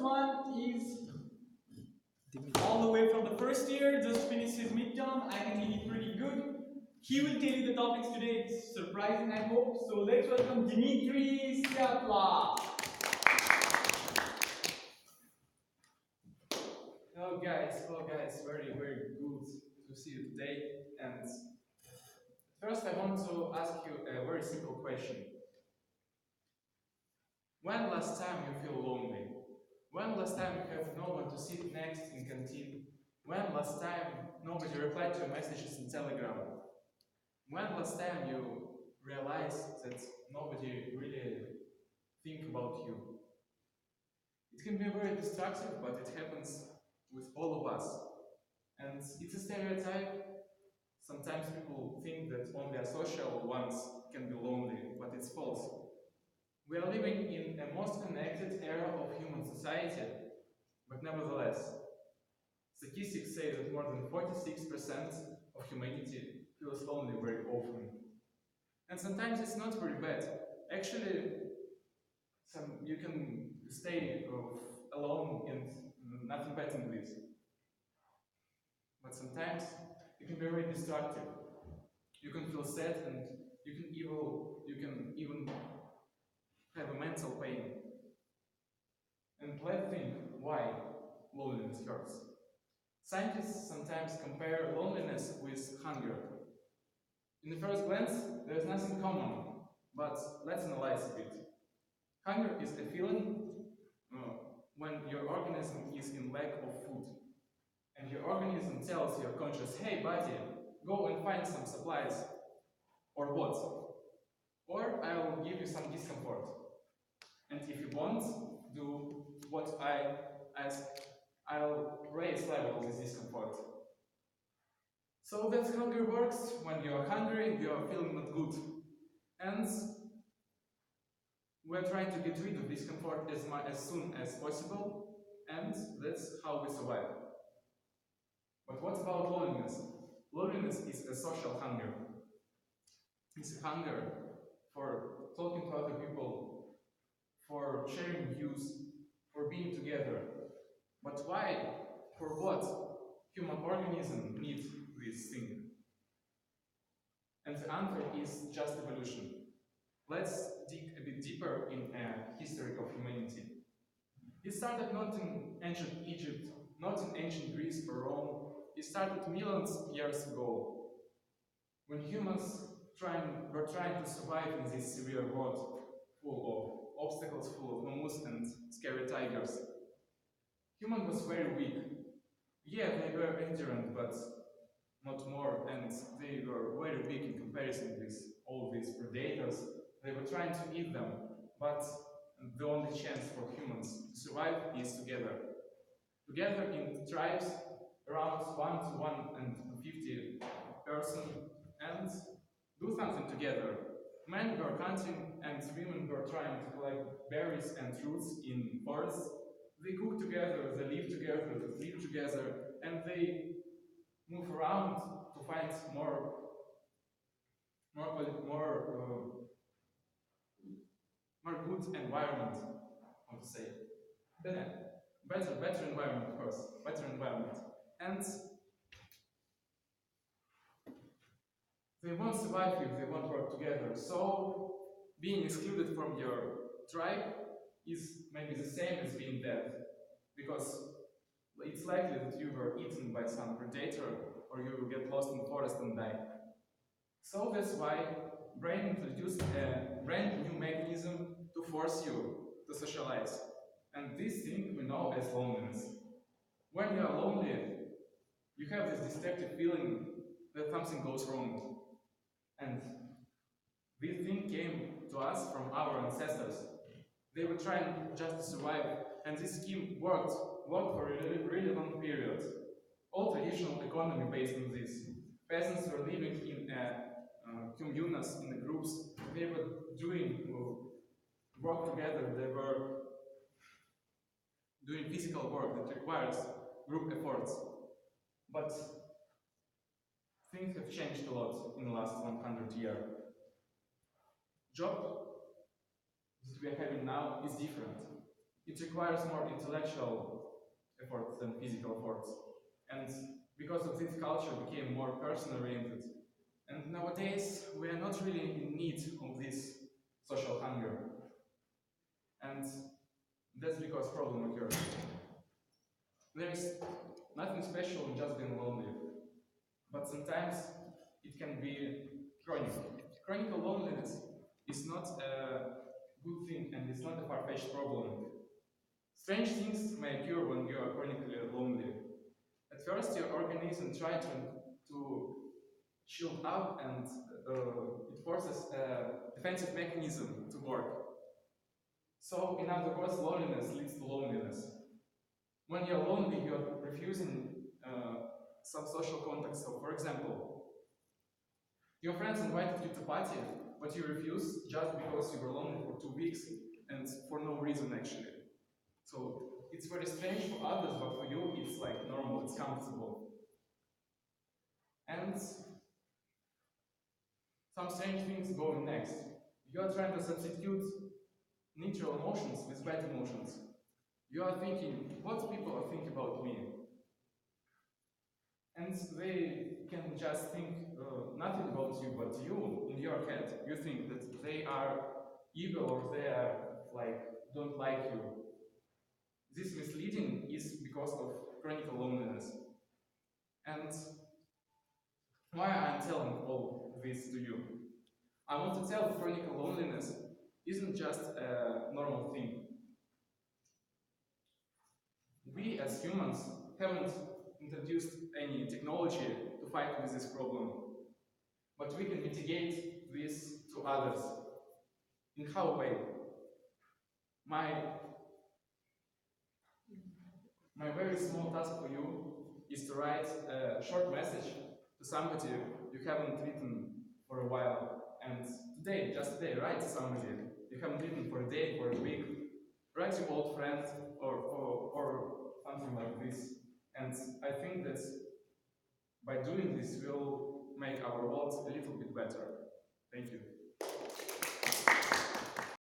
one is all the way from the first year, just finished his midterm. I think he did pretty good. He will tell you the topics today. It's surprising, I hope. So let's welcome Dmitriy. Tsaplya. Hello guys, very good to see you today. And first I want to ask you a very simple question. When last time you feel lonely? When last time you have no one to sit next in canteen? When last time nobody replied to your messages in Telegram? When last time you realized that nobody really think about you? It can be very destructive, but it happens with all of us. And it's a stereotype. Sometimes people think that only asocial ones can be lonely, but it's false. We are living in a most connected era of human society, but nevertheless, statistics say that more than 46% of humanity feels lonely very often. And sometimes it's not very bad. Actually, you can stay alone and nothing bad in this. But sometimes it can be very destructive. You can feel sad and you can even have a mental pain. And let's think why loneliness hurts. Scientists sometimes compare loneliness with hunger. In the first glance, there's nothing common, but let's analyze a bit. Hunger is a feeling when your organism is in lack of food. And your organism tells your conscious, hey buddy, go and find some supplies. Or what? Or I will give you some discomfort. And if you won't do what I ask, I'll raise level of this discomfort. So that hunger works. When you are hungry, you are feeling not good. And we're trying to get rid of discomfort as soon as possible, and that's how we survive. But what about loneliness? Loneliness is a social hunger. It's a hunger for talking to other people, for sharing views, for being together. But why, for what, human organism needs this thing? And the answer is just evolution. Let's dig a bit deeper in the history of humanity. It started not in ancient Egypt, not in ancient Greece or Rome. It started millions of years ago, when humans were trying to survive in this severe world, full of obstacles, full of mammoths and scary tigers. Human was very weak. Yeah, they were endurant, but not more, and they were very weak in comparison with all these predators. They were trying to eat them, but the only chance for humans to survive is together. Together in tribes, around 1 to 150 person, and do something together. Men were hunting and women were trying to collect berries and fruits in forests. They cook together, they live together, they sleep together, and they move around to find more good environment, how to say. Better environment, of course, better environment. And they won't survive if they won't work together. So being excluded from your tribe is maybe the same as being dead, because it's likely that you were eaten by some predator or you will get lost in the forest and die. So that's why brain introduced a brand new mechanism to force you to socialize. And this thing we know as loneliness. When you are lonely, you have this destructive feeling that something goes wrong. And this thing came to us from our ancestors. They were trying just to survive, and this scheme worked for a really long period. All traditional economy based on this. Peasants were living in communes, in the groups. They were doing work together. They were doing physical work that requires group efforts. But things have changed a lot in the last 100 years. Job that we are having now is different. It requires more intellectual effort than physical efforts. And because of this, culture became more person-oriented. And nowadays, we are not really in need of this social hunger. And that's because problem occurs. There is nothing special in just being lonely, but sometimes it can be chronic. Chronic loneliness is not a good thing and it's not a far-fetched problem. Strange things may occur when you are chronically lonely. At first, your organism tries to shield up and it forces a defensive mechanism to work. So, in other words, loneliness leads to loneliness. When you're lonely, you're refusing some social contact. So, for example, your friends invited you to party, but you refused just because you were lonely for 2 weeks and for no reason actually. So it's very strange for others, but for you it's like normal, it's comfortable. And some strange things going next. You are trying to substitute neutral emotions with bad emotions. You are thinking, what people are thinking about me? And they can just think nothing about you, but you, in your head, you think that they are evil or they are like, don't like you. This misleading is because of chronic loneliness. And why I'm telling all this to you? I want to tell that chronic loneliness isn't just a normal thing. We as humans haven't introduced any technology to fight with this problem, but we can mitigate this to others. In how way? My very small task for you is to write a short message to somebody you haven't written for a while. And today, just today, write to somebody you haven't written for a day, for a week. Write your old friend or something like this. And I think that by doing this, we'll make our world a little bit better. Thank you.